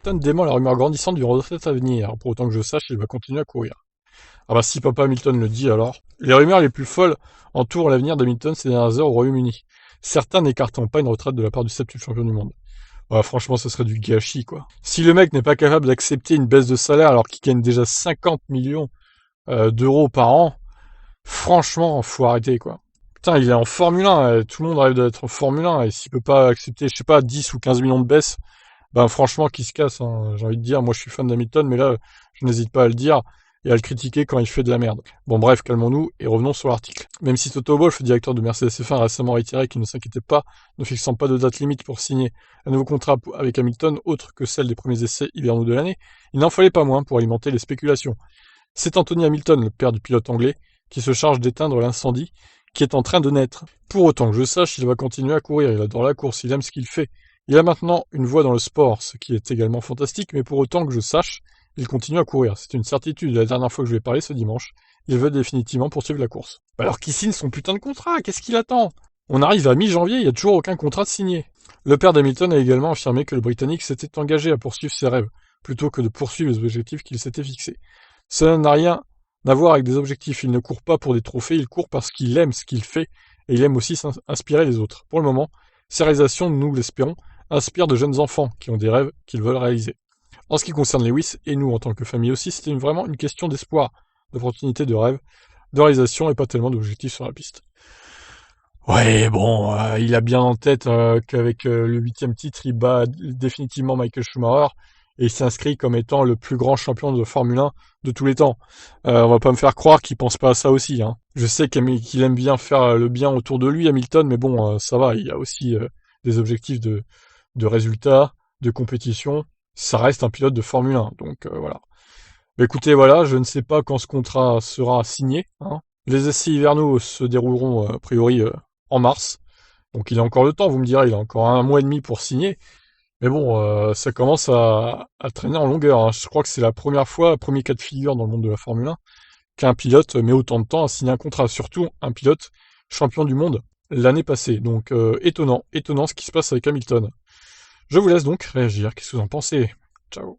Hamilton dément la rumeur grandissante du retraite à venir. Pour autant que je sache, il va continuer à courir. Ah bah si papa Hamilton le dit alors. Les rumeurs les plus folles entourent l'avenir d'Hamilton ces dernières heures au Royaume-Uni. Certains n'écartant pas une retraite de la part du septuple champion du monde. Ouais, franchement, ce serait du gâchis, quoi. Si le mec n'est pas capable d'accepter une baisse de salaire alors qu'il gagne déjà 50 millions d'euros par an, franchement, faut arrêter, quoi. Putain, il est en Formule 1, tout le monde rêve d'être en Formule 1, et s'il peut pas accepter, je sais pas, 10 ou 15 millions de baisse, ben franchement, qu'il se casse, hein. J'ai envie de dire, moi je suis fan d'Hamilton, mais là, je n'hésite pas à le dire et à le critiquer quand il fait de la merde. Bon bref, calmons-nous et revenons sur l'article. Même si Toto Wolff, directeur de Mercedes F1, a récemment retiré qu'il ne s'inquiétait pas, ne fixant pas de date limite pour signer un nouveau contrat avec Hamilton autre que celle des premiers essais hivernaux de l'année, il n'en fallait pas moins pour alimenter les spéculations. C'est Anthony Hamilton, le père du pilote anglais, qui se charge d'éteindre l'incendie qui est en train de naître. Pour autant que je sache, il va continuer à courir, il adore la course, il aime ce qu'il fait. Il a maintenant une voix dans le sport, ce qui est également fantastique, mais pour autant que je sache, il continue à courir. C'est une certitude, la dernière fois que je lui ai parlé ce dimanche, il veut définitivement poursuivre la course. Alors qu'il signe son putain de contrat, qu'est-ce qu'il attend? On arrive à mi-janvier, il n'y a toujours aucun contrat de signé. Le père d'Hamilton a également affirmé que le Britannique s'était engagé à poursuivre ses rêves, plutôt que de poursuivre les objectifs qu'il s'était fixés. Cela n'a rien à voir avec des objectifs, il ne court pas pour des trophées, il court parce qu'il aime ce qu'il fait, et il aime aussi inspirer les autres. Pour le moment, ses réalisations, nous l'espérons, inspirent de jeunes enfants qui ont des rêves qu'ils veulent réaliser. En ce qui concerne Lewis, et nous en tant que famille aussi, c'était vraiment une question d'espoir, d'opportunité, de rêve, de réalisation et pas tellement d'objectifs sur la piste. Ouais, bon, il a bien en tête qu'avec le 8e titre, il bat définitivement Michael Schumacher et il s'inscrit comme étant le plus grand champion de Formule 1 de tous les temps. On va pas me faire croire qu'il pense pas à ça aussi, hein. Je sais qu'il aime bien faire le bien autour de lui, Hamilton, mais bon, ça va, il y a aussi des objectifs de résultats, de compétition. Ça reste un pilote de Formule 1, donc voilà. Bah, écoutez, voilà, je ne sais pas quand ce contrat sera signé, hein. Les essais hivernaux se dérouleront a priori en mars. Donc il a encore le temps, vous me direz, il a encore un mois et demi pour signer. Mais bon, ça commence à traîner en longueur, hein. Je crois que c'est la première fois, premier cas de figure dans le monde de la Formule 1, qu'un pilote met autant de temps à signer un contrat. Surtout un pilote champion du monde l'année passée. Donc étonnant ce qui se passe avec Hamilton. Je vous laisse donc réagir. Qu'est-ce que vous en pensez? Ciao.